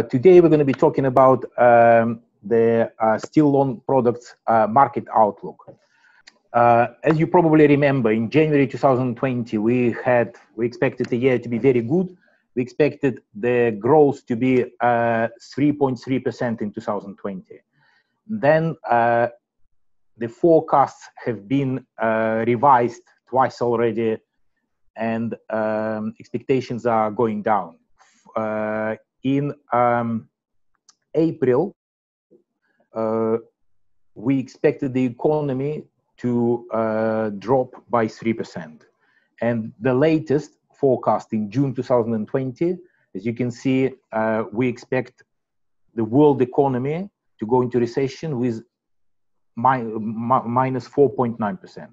Today we're going to be talking about the steel long products market outlook. As you probably remember, in January 2020, we expected the year to be very good. We expected the growth to be 3.3% in 2020. Then the forecasts have been revised twice already, and expectations are going down. In April, we expected the economy to drop by 3%. And the latest forecast in June 2020, as you can see, we expect the world economy to go into recession with minus 4.9%.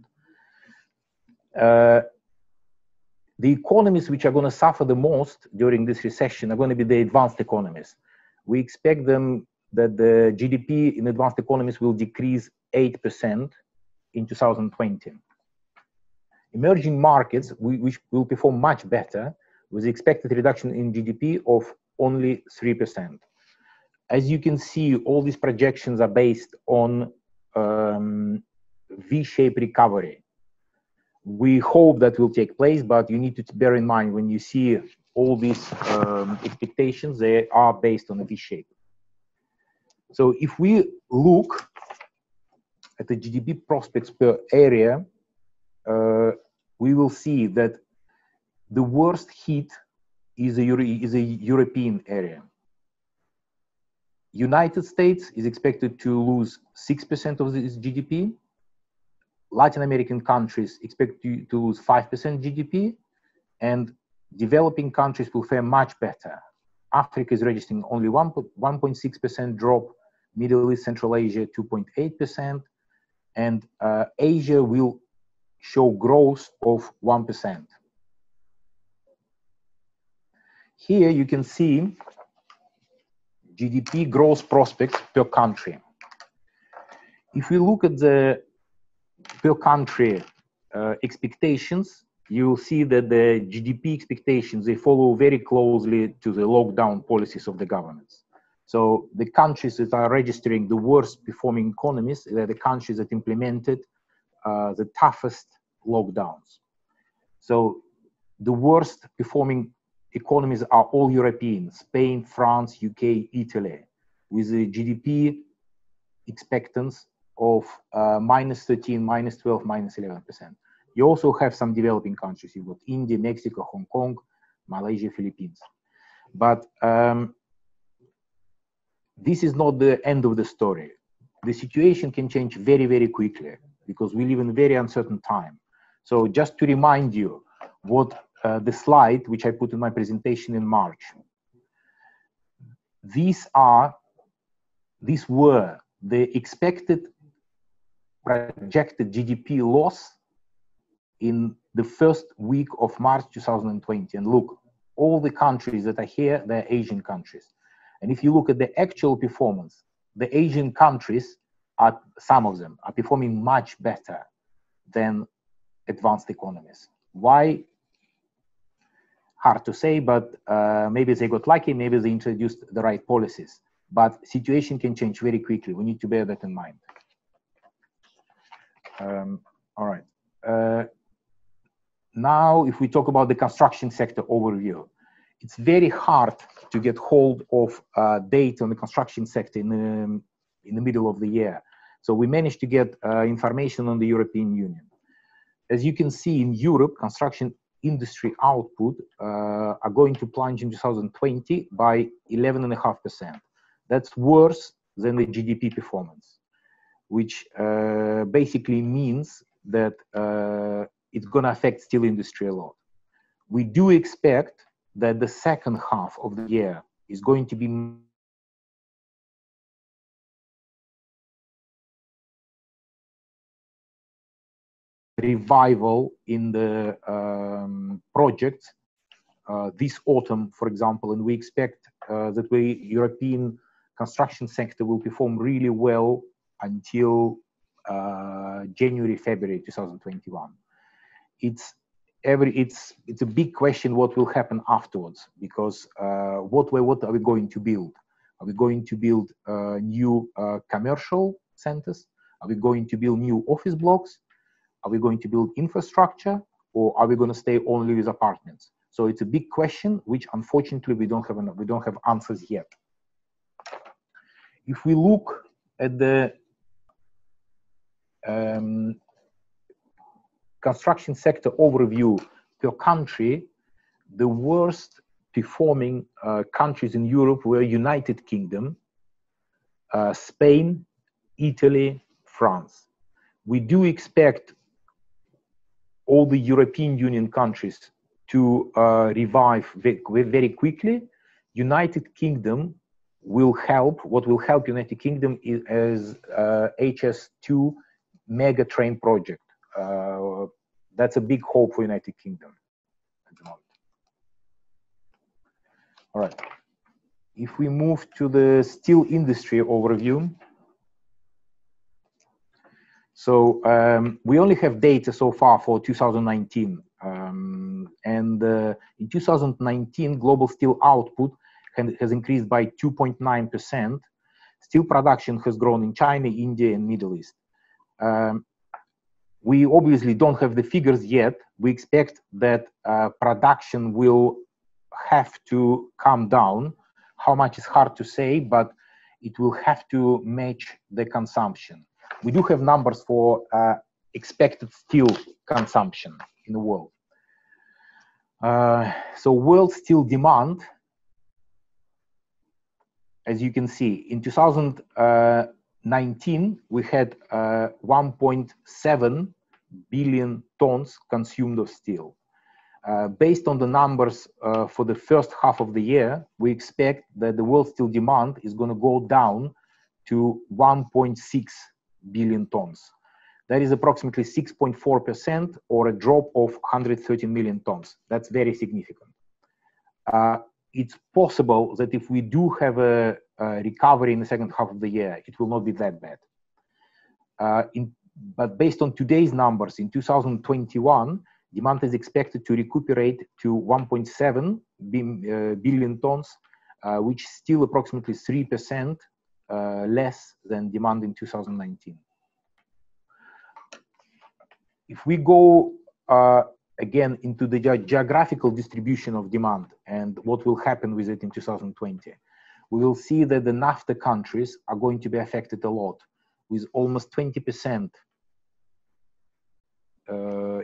The economies which are going to suffer the most during this recession are going to be the advanced economies. We expect them that the GDP in advanced economies will decrease 8% in 2020. Emerging markets, which will perform much better, with expected reduction in GDP of only 3%. As you can see, all these projections are based on V-shaped recovery. We hope that will take place, but you need to bear in mind when you see all these expectations, they are based on a V-shape. So if we look at the GDP prospects per area, we will see that the worst hit is a European area. United States is expected to lose 6% of its GDP. Latin American countries expect to lose 5% GDP, and developing countries will fare much better. Africa is registering only 1.6% drop, Middle East, Central Asia 2.8%, and Asia will show growth of 1%. Here you can see GDP growth prospects per country. If we look at the per country expectations, you will see that the GDP expectations, they follow very closely to the lockdown policies of the governments. So the countries that are registering the worst performing economies are the countries that implemented the toughest lockdowns. So the worst performing economies are all European: Spain, France, UK, Italy, with the GDP expectance of minus 13, minus 12, minus 11%. You also have some developing countries. You've got India, Mexico, Hong Kong, Malaysia, Philippines. But this is not the end of the story. The situation can change very, very quickly because we live in a very uncertain time. So just to remind you what the slide which I put in my presentation in March. These were the expected projected GDP loss in the first week of March 2020. And look, all the countries that are here, they're Asian countries. And if you look at the actual performance, the Asian countries, some of them are performing much better than advanced economies. Why? Hard to say, but maybe they got lucky, maybe they introduced the right policies. But situation can change very quickly. We need to bear that in mind. All right. Now, if we talk about the construction sector overview, it's very hard to get hold of data on the construction sector in the middle of the year. So we managed to get information on the European Union. As you can see, in Europe, construction industry output are going to plunge in 2020 by 11.5%. That's worse than the GDP performance, which basically means that it's going to affect steel industry a lot. We do expect that the second half of the year is going to be revival in the projects this autumn, for example, and we expect that the European construction sector will perform really well until January, February 2021. It's it's a big question what will happen afterwards, because what are we going to build? Are we going to build new commercial centers? Are we going to build new office blocks? Are we going to build infrastructure, or are we going to stay only with apartments? So it's a big question, which unfortunately we don't have answers yet. If we look at the construction sector overview per country, the worst performing countries in Europe were United Kingdom, Spain, Italy, France. We do expect all the European Union countries to revive very quickly. United Kingdom will help. What will help United Kingdom is HS2 mega train project. That's a big hope for United Kingdom at the moment. All right. If we move to the steel industry overview. So we only have data so far for 2019. In 2019, global steel output has increased by 2.9%. Steel production has grown in China, India, and Middle East. We obviously don't have the figures yet. We expect that production will have to come down. How much is hard to say, but it will have to match the consumption. We do have numbers for expected steel consumption in the world. So world steel demand, as you can see, in 2019, we had 1.7 billion tons consumed of steel. Based on the numbers for the first half of the year, we expect that the world steel demand is going to go down to 1.6 billion tons. That is approximately 6.4%, or a drop of 113 million tons. That's very significant. It's possible that if we do have a recovery in the second half of the year, it will not be that bad. But based on today's numbers, in 2021, demand is expected to recuperate to 1.7 billion tons, which is still approximately 3% less than demand in 2019. If we go again into the geographical distribution of demand and what will happen with it in 2020, we will see that the NAFTA countries are going to be affected a lot, with almost 20%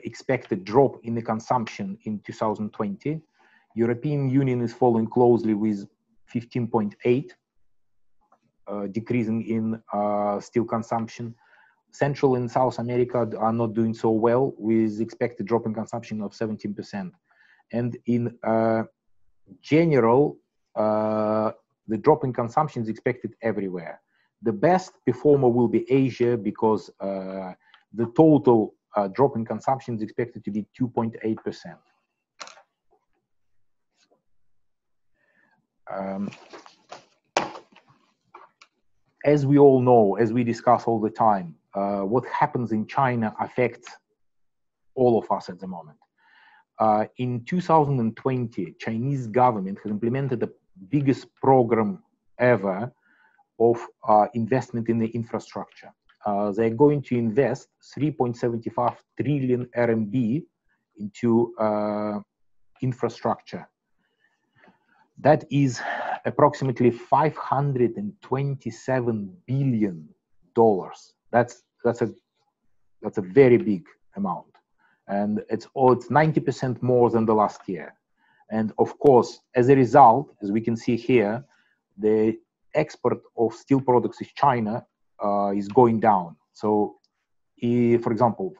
expected drop in the consumption in 2020. European Union is following closely with 15.8, decreasing in steel consumption. Central and South America are not doing so well, with expected drop in consumption of 17%. And in general, the drop in consumption is expected everywhere. The best performer will be Asia, because the total drop in consumption is expected to be 2.8%. As we all know, as we discuss all the time, what happens in China affects all of us at the moment. In 2020, Chinese government has implemented the biggest program ever of investment in the infrastructure. They're going to invest 3.75 trillion RMB into infrastructure. That is approximately $527 billion. That's a very big amount, and it's 90% more than the last year. And of course, as a result, as we can see here, the export of steel products to China is going down. So, for example,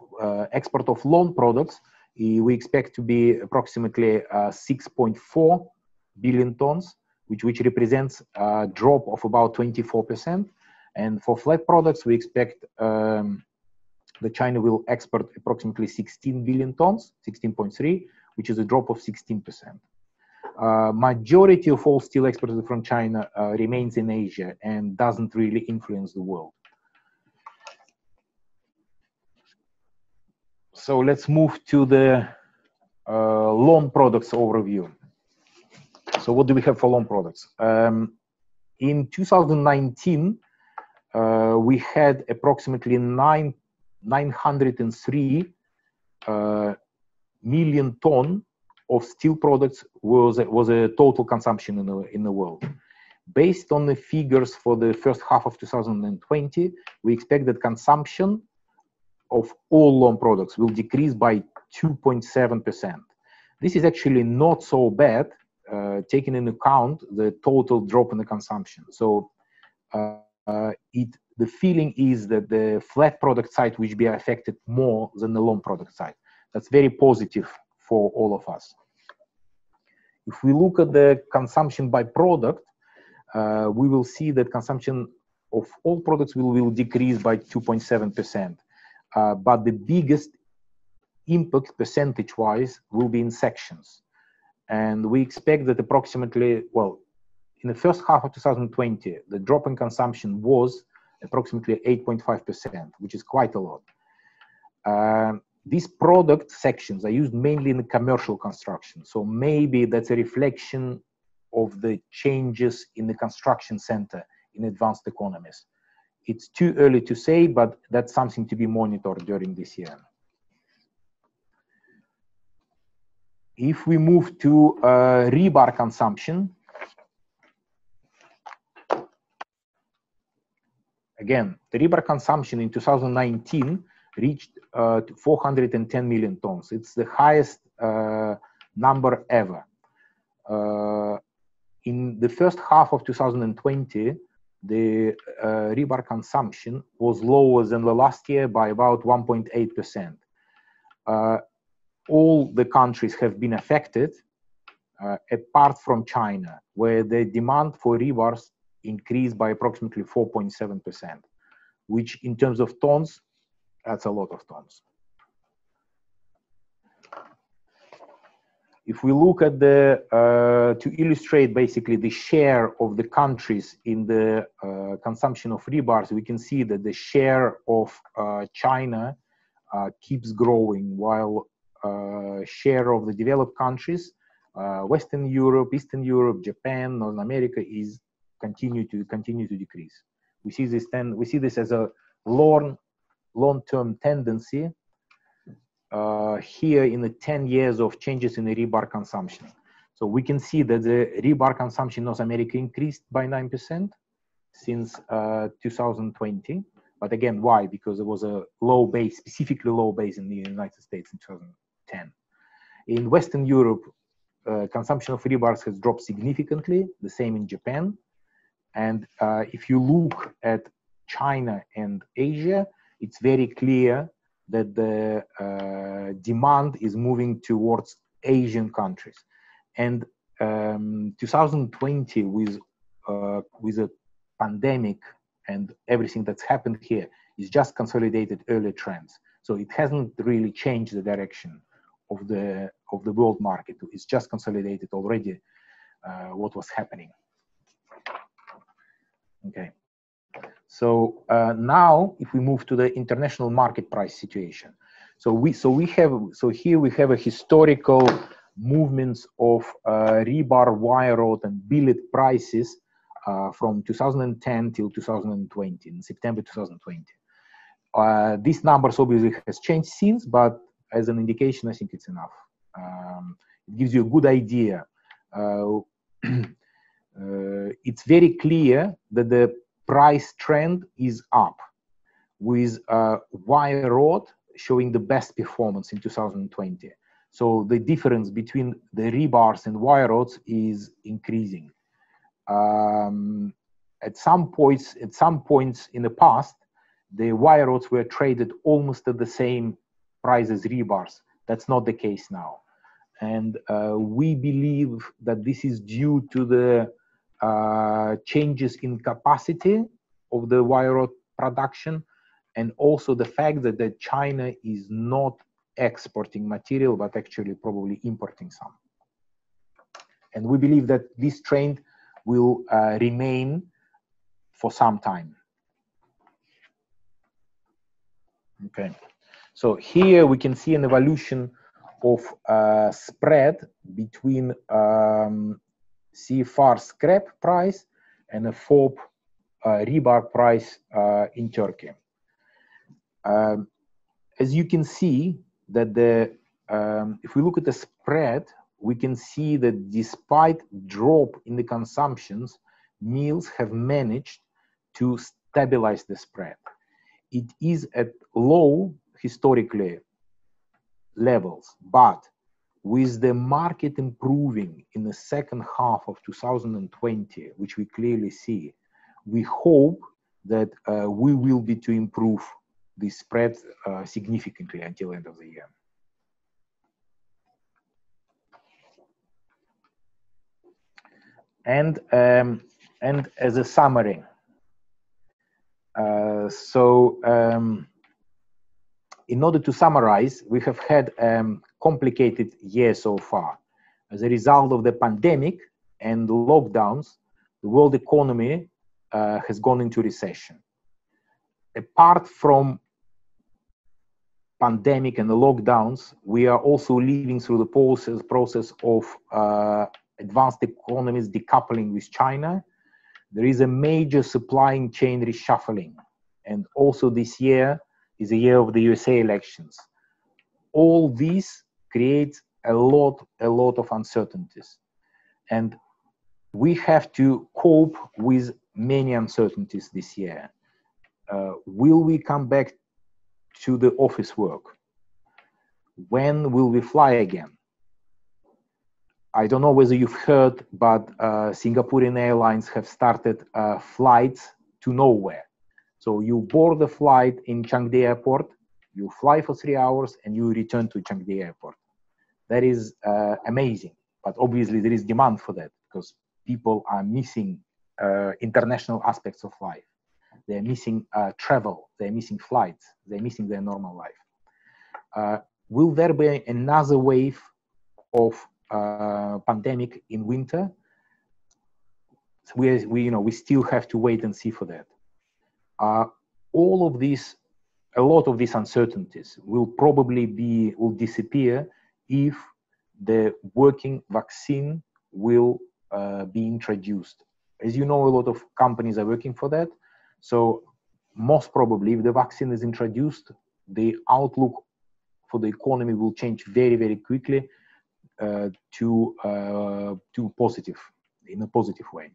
export of long products, we expect to be approximately 6.4 billion tons, which represents a drop of about 24%. And for flat products, we expect that China will export approximately 16 billion tons, 16.3, which is a drop of 16%. Majority of all steel exported from China remains in Asia and doesn't really influence the world. So let's move to the long products overview. So what do we have for long products? In 2019, we had approximately 903 million ton of steel products was a total consumption in the world. Based on the figures for the first half of 2020, we expect that consumption of all long products will decrease by 2.7%. This is actually not so bad, taking into account the total drop in the consumption. So the feeling is that the flat product side will be affected more than the long product side. That's very positive for all of us. If we look at the consumption by product, we will see that consumption of all products will decrease by 2.7%. But the biggest impact percentage-wise will be in sections. And we expect that approximately, well, in the first half of 2020, the drop in consumption was approximately 8.5%, which is quite a lot. These product sections are used mainly in the commercial construction. So maybe that's a reflection of the changes in the construction center in advanced economies. It's too early to say, but that's something to be monitored during this year. If we move to rebar consumption, again, the rebar consumption in 2019 reached 410 million tons. It's the highest number ever. In the first half of 2020, the rebar consumption was lower than the last year by about 1.8%. All the countries have been affected, apart from China, where the demand for rebars increased by approximately 4.7%, which in terms of tons, that's a lot of tons. If we look at the, to illustrate basically the share of the countries in the consumption of rebars, we can see that the share of China keeps growing, while share of the developed countries, Western Europe, Eastern Europe, Japan, North America is continue to decrease. We see this as a long-term tendency here in the 10 years of changes in the rebar consumption. So we can see that the rebar consumption in North America increased by 9% since 2020. But again, why? Because there was a low base, specifically low base in the United States in 2010. In Western Europe, consumption of rebars has dropped significantly, the same in Japan. And if you look at China and Asia, it's very clear that the demand is moving towards Asian countries. And 2020, with a pandemic and everything that's happened here, is just consolidated early trends. So it hasn't really changed the direction of the world market. It's just consolidated already what was happening. Okay. So now, if we move to the international market price situation, so here we have a historical movements of rebar, wire rod, and billet prices from 2010 till 2020, in September 2020. These numbers obviously has changed since, but as an indication, I think it's enough. It gives you a good idea. It's very clear that the price trend is up, with wire rod showing the best performance in 2020. So the difference between the rebars and wire rods is increasing. At some points in the past, the wire rods were traded almost at the same price as rebars. That's not the case now. And we believe that this is due to the changes in capacity of the wire rod production, and also the fact that China is not exporting material, but actually probably importing some. And we believe that this trend will remain for some time. Okay, so here we can see an evolution of spread between CFR scrap price and a FOB rebar price in Turkey. As you can see, that if we look at the spread, we can see that despite drop in the consumptions, mills have managed to stabilize the spread. It is at low historically levels, but with the market improving in the second half of 2020, which we clearly see, we hope that we will be to improve the spread significantly until end of the year. And as a summary, in order to summarize, we have had a complicated year so far. As a result of the pandemic and the lockdowns, the world economy has gone into recession. Apart from pandemic and the lockdowns, we are also living through the process of advanced economies decoupling with China. There is a major supply chain reshuffling. And also this year is a year of the USA elections. All this creates a lot of uncertainties. And we have to cope with many uncertainties this year. Will we come back to the office work? When will we fly again? I don't know whether you've heard, but Singaporean Airlines have started flights to nowhere. So you board the flight in Changi Airport, you fly for 3 hours, and you return to Changi Airport. That is amazing, but obviously there is demand for that because people are missing international aspects of life. They're missing travel, they're missing flights, they're missing their normal life. Will there be another wave of pandemic in winter? We still have to wait and see for that. All of these, a lot of these uncertainties will probably will disappear if the working vaccine will be introduced. As you know, a lot of companies are working for that. So most probably, if the vaccine is introduced, the outlook for the economy will change very, very quickly to positive, in a positive way.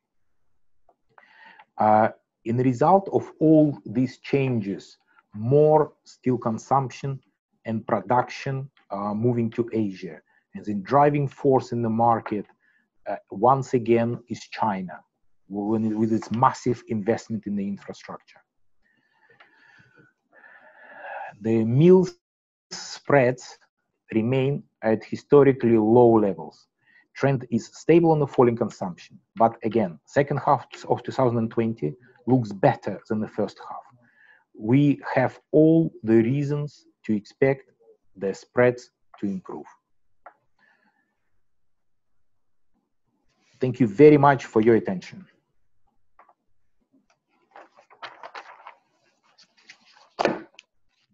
In the result of all these changes, more steel consumption and production moving to Asia. And the driving force in the market, once again, is China, with its massive investment in the infrastructure. The mill spreads remain at historically low levels. Trend is stable on the falling consumption. But again, second half of 2020 looks better than the first half. We have all the reasons to expect the spreads to improve. Thank you very much for your attention.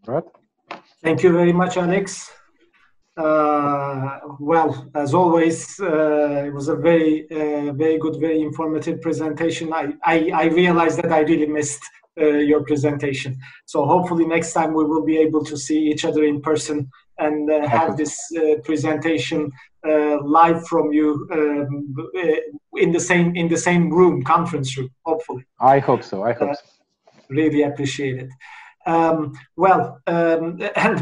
Right. Thank you very much, Alex. Well, as always, it was a very good, very informative presentation. I realized that I really missed your presentation. So hopefully next time we will be able to see each other in person and have this presentation live from you in the same room, conference room. Hopefully. I hope so. I hope so. Really appreciate it. And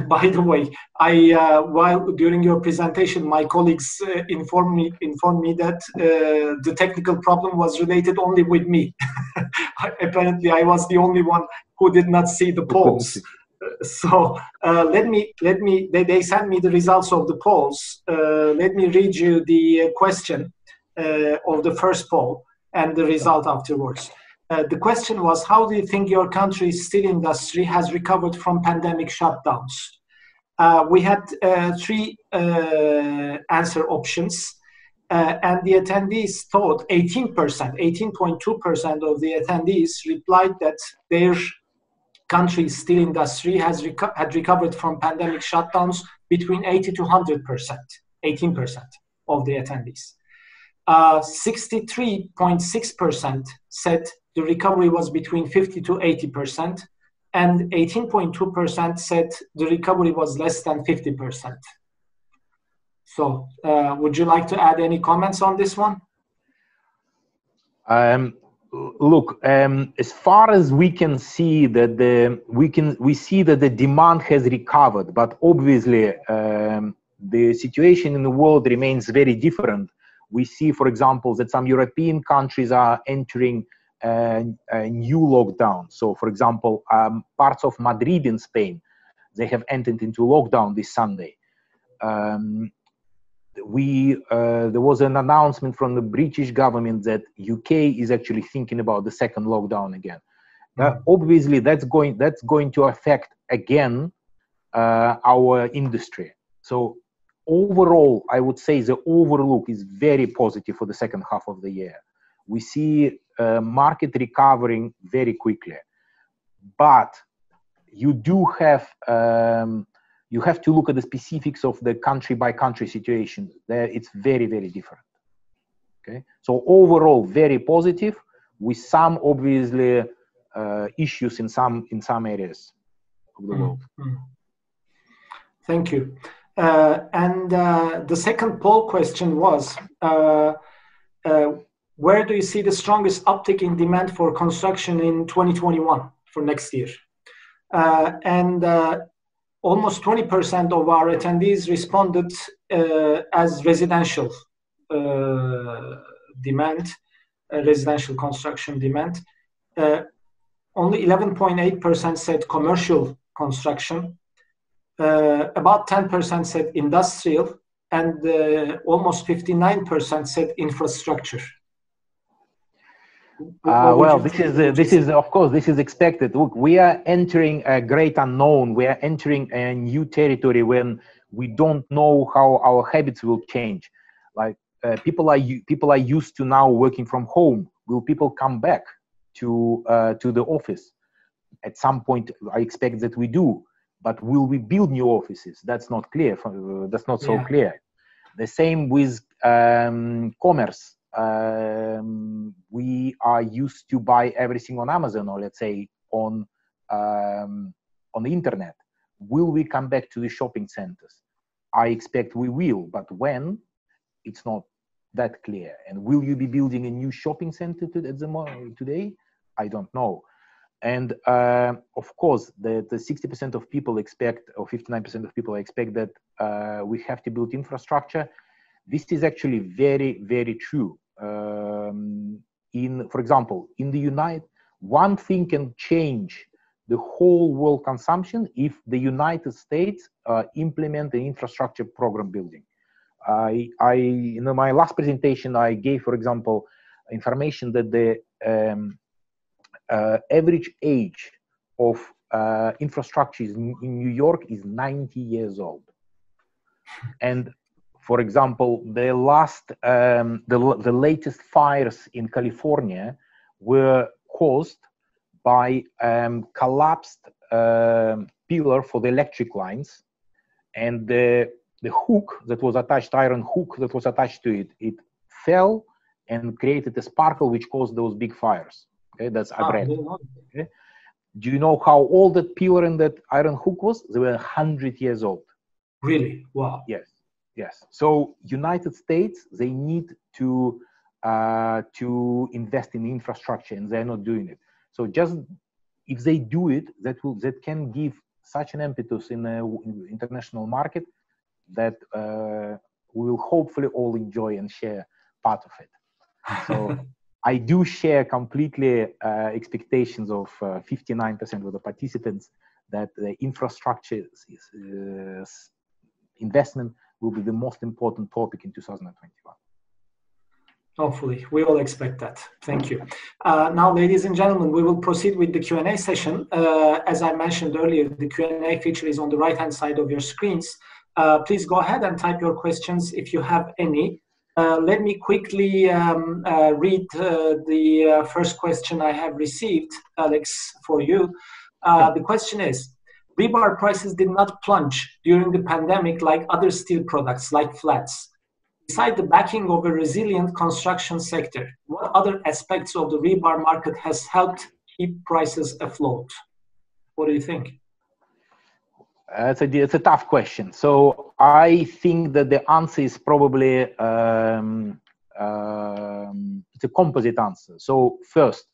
by the way, while during your presentation, my colleagues informed me that the technical problem was related only with me. Apparently, I was the only one who did not see the polls. So they sent me the results of the polls. Let me read you the question of the first poll and the result afterwards. The question was, how do you think your country's steel industry has recovered from pandemic shutdowns? We had three answer options, and the attendees thought 18.2% of the attendees replied that their countries' steel industry had recovered from pandemic shutdowns between 80 to 100%, 18% of the attendees. 63.6% said the recovery was between 50 to 80%, and 18.2% said the recovery was less than 50%. So, would you like to add any comments on this one? Look, as far as we can see that we see that the demand has recovered, but obviously the situation in the world remains very different. We see, for example, that some European countries are entering a new lockdown. So, for example, parts of Madrid in Spain, they have entered into lockdown this Sunday. There was an announcement from the British government that UK is actually thinking about the second lockdown again. Obviously, that's going to affect again our industry. So overall, I would say the overlook is very positive for the second half of the year. We see market recovering very quickly, but you do have you have to look at the specifics of the country by country situation. There, it's very, very different. Okay, so overall, very positive, with some obviously issues in some areas of the world. Thank you. And the second poll question was, where do you see the strongest uptick in demand for construction in 2021 for next year? Almost 20% of our attendees responded as residential demand, residential construction demand. Only 11.8% said commercial construction. About 10% said industrial, and almost 59% said infrastructure. Well, this is of course, this is expected. Look, we are entering a great unknown. We are entering a new territory when we don't know how our habits will change. Like people are used to now working from home. Will people come back to the office? At some point, I expect that we do. But will we build new offices? That's not clear. That's not so clear. The same with commerce. We are used to buy everything on Amazon, or let's say on the internet. Will we come back to the shopping centers? I expect we will, but when? It's not that clear. And will you be building a new shopping center today? I don't know. And of course, the 60% of people expect, or 59% of people expect that we have to build infrastructure. This is actually very, very true. For example, in the one thing can change the whole world consumption if the United States implement the infrastructure program building. In my last presentation, I gave, for example, information that the average age of infrastructure in New York is 90 years old. And for example, the latest fires in California were caused by collapsed pillar for the electric lines, and the hook that was attached, iron hook that was attached to it, it fell and created a sparkle which caused those big fires. Okay, that's I read. Okay. Do you know how old that pillar and that iron hook was? They were 100 years old. Really? Wow. Yes. Yes. So United States, they need to invest in infrastructure, and they're not doing it. So just if they do it, that can give such an impetus in the international market that we will hopefully all enjoy and share part of it. So I do share completely expectations of 59% of the participants that the infrastructure investment will be the most important topic in 2021. Hopefully, we all expect that. Thank you. Now, ladies and gentlemen, we will proceed with the Q&A session. As I mentioned earlier, the Q&A feature is on the right-hand side of your screens. Please go ahead and type your questions if you have any. Let me quickly read the first question I have received, Alex, for you. The question is, rebar prices did not plunge during the pandemic like other steel products, like flats. Beside the backing of a resilient construction sector, what other aspects of the rebar market has helped keep prices afloat? What do you think? It's a tough question. So I think that the answer is probably it's a composite answer. So first,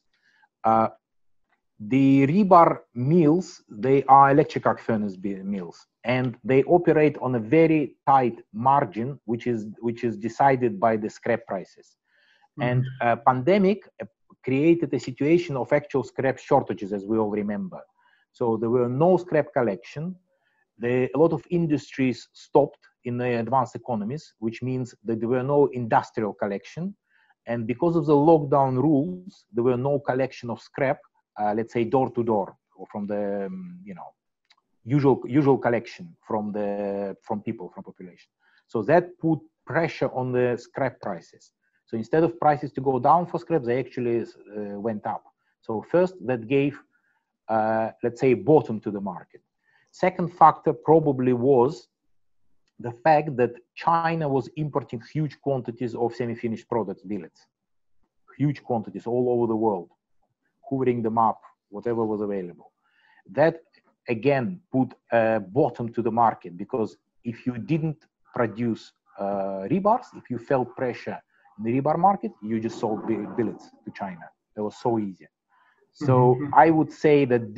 the rebar mills, they are electric arc furnace mills, and they operate on a very tight margin, which is decided by the scrap prices. And pandemic created a situation of actual scrap shortages, as we all remember. So there were no scrap collection. A lot of industries stopped in the advanced economies, which means that there were no industrial collection. And because of the lockdown rules, there were no collection of scrap, let's say door to door, or from the usual collection from people, from population. So that put pressure on the scrap prices. So instead of prices to go down for scrap, they actually went up. So first, that gave, let's say, bottom to the market. Second factor probably was the fact that China was importing huge quantities of semi-finished products, billets, huge quantities all over the world, hoovering them up, whatever was available. That again put a bottom to the market, because if you didn't produce rebars, if you felt pressure in the rebar market, you just sold billets to China. That was so easy. So I would say that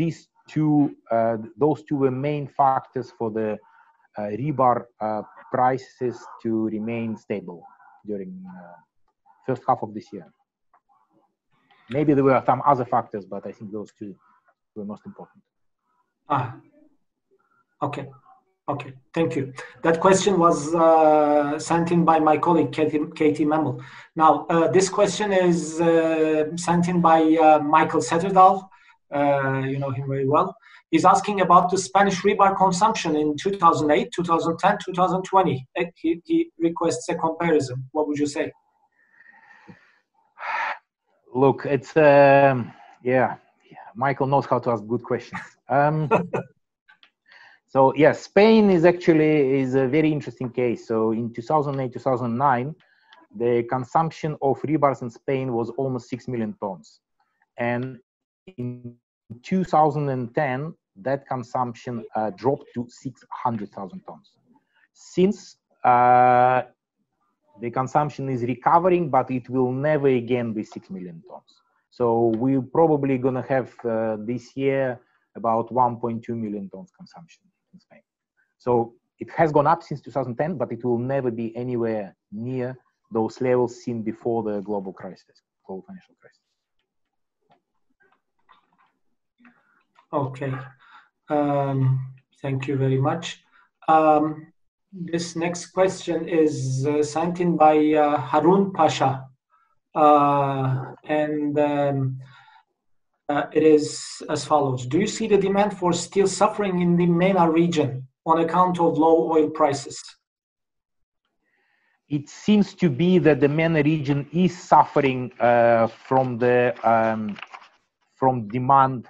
those two were main factors for the rebar prices to remain stable during first half of this year. Maybe there were some other factors, but I think those two were most important. Okay. Thank you. That question was sent in by my colleague, Katie Memmel. Now, this question is sent in by Michael Setterdahl. You know him very well. He's asking about the Spanish rebar consumption in 2008, 2010, 2020. He requests a comparison. What would you say? Look, it's Michael knows how to ask good questions. So yes, Spain is a very interesting case. So in 2008, 2009, the consumption of rebars in Spain was almost 6 million tons, and in 2010, that consumption dropped to 600,000 tons. Since the consumption is recovering, but it will never again be 6 million tons. So we're probably going to have this year about 1.2 million tons consumption in Spain. So it has gone up since 2010, but it will never be anywhere near those levels seen before the global financial crisis. Okay, thank you very much. This next question is sent in by Harun Pasha, and it is as follows. Do you see the demand for steel suffering in the MENA region on account of low oil prices? It seems to be that the MENA region is suffering from demand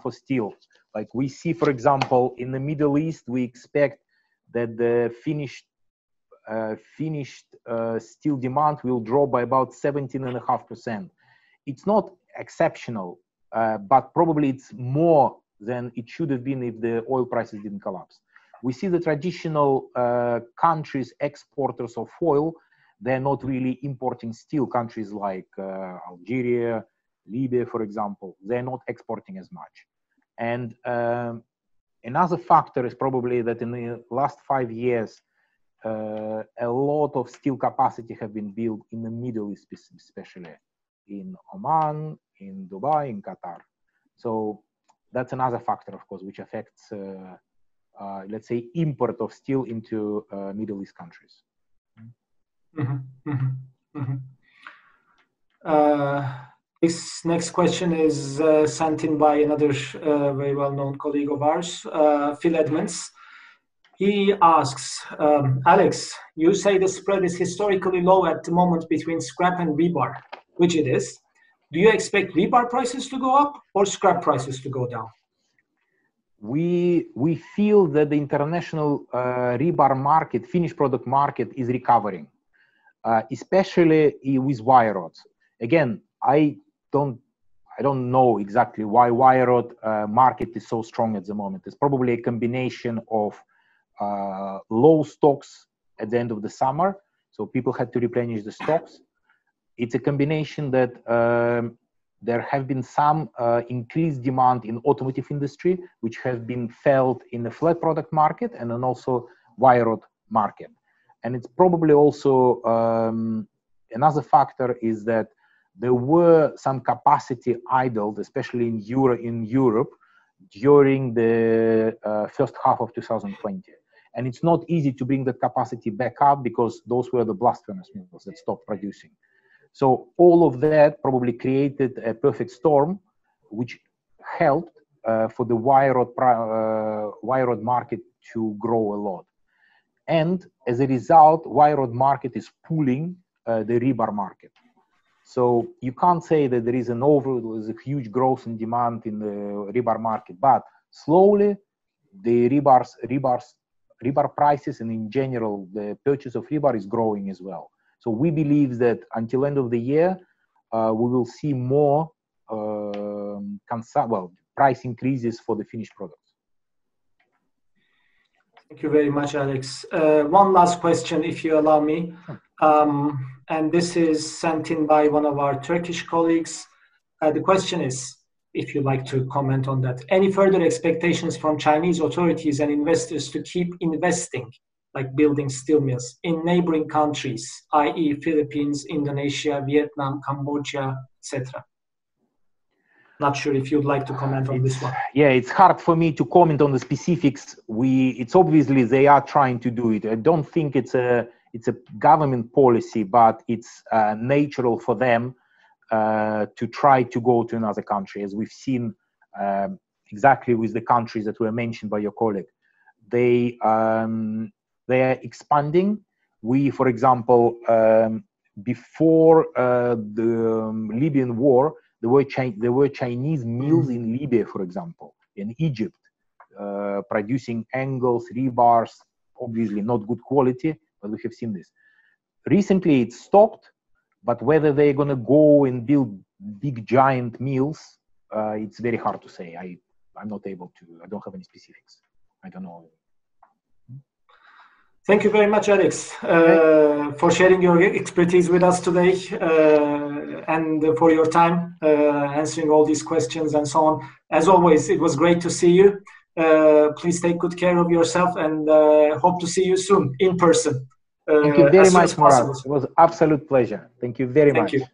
for steel. Like we see, for example, in the Middle East, we expect that the finished steel demand will drop by about 17.5%. It's not exceptional, but probably it's more than it should have been if the oil prices didn't collapse. We see the traditional countries, exporters of oil, they're not really importing steel. Countries like Algeria, Libya, for example, they're not exporting as much. And another factor is probably that in the last 5 years, a lot of steel capacity have been built in the Middle East, especially in Oman, in Dubai, in Qatar. So that's another factor, of course, which affects, let's say, import of steel into Middle East countries. This next question is sent in by another very well-known colleague of ours, Phil Edmonds. He asks, Alex, you say the spread is historically low at the moment between scrap and rebar, which it is. do you expect rebar prices to go up or scrap prices to go down? We feel that the international rebar market, finished product market, is recovering, especially with wire rods. Again, I don't know exactly why wire rod market is so strong at the moment. It's probably a combination of low stocks at the end of the summer, so people had to replenish the stocks. It's a combination that there have been some increased demand in automotive industry, which has been felt in the flat product market and then also wire rod market. And it's probably also another factor is that there were some capacity idled, especially in Europe, during the first half of 2020. And it's not easy to bring that capacity back up because those were the blast furnace mills that stopped producing. So all of that probably created a perfect storm, which helped for the wire rod market to grow a lot. And as a result, wire rod market is pulling the rebar market. So you can't say that there is a huge growth in demand in the rebar market, but slowly the rebar prices and in general the purchase of rebar is growing as well. So we believe that until end of the year we will see more price increases for the finished products. Thank you very much, Alex. One last question, if you allow me. And this is sent in by one of our Turkish colleagues. The question is, if you'd like to comment on that, any further expectations from Chinese authorities and investors to keep investing, like building steel mills, in neighboring countries, i.e. Philippines, Indonesia, Vietnam, Cambodia, etc.? Not sure if you'd like to comment on this one. Yeah, it's hard for me to comment on the specifics. It's obviously they are trying to do it. I don't think it's a government policy, but it's natural for them to try to go to another country, as we've seen exactly with the countries that were mentioned by your colleague. They are expanding. We, for example, before the Libyan war, there were Chinese mills in Libya, for example, in Egypt, producing angles, rebars, obviously not good quality, but we have seen this. Recently it stopped, but whether they're going to go and build big giant mills, it's very hard to say. I'm not able to, I don't have any specifics. I don't know. Thank you very much, Alex, for sharing your expertise with us today and for your time answering all these questions and so on. As always, it was great to see you. Please take good care of yourself and hope to see you soon in person. Thank you very much, Murat. It was an absolute pleasure. Thank you very much. Thank you.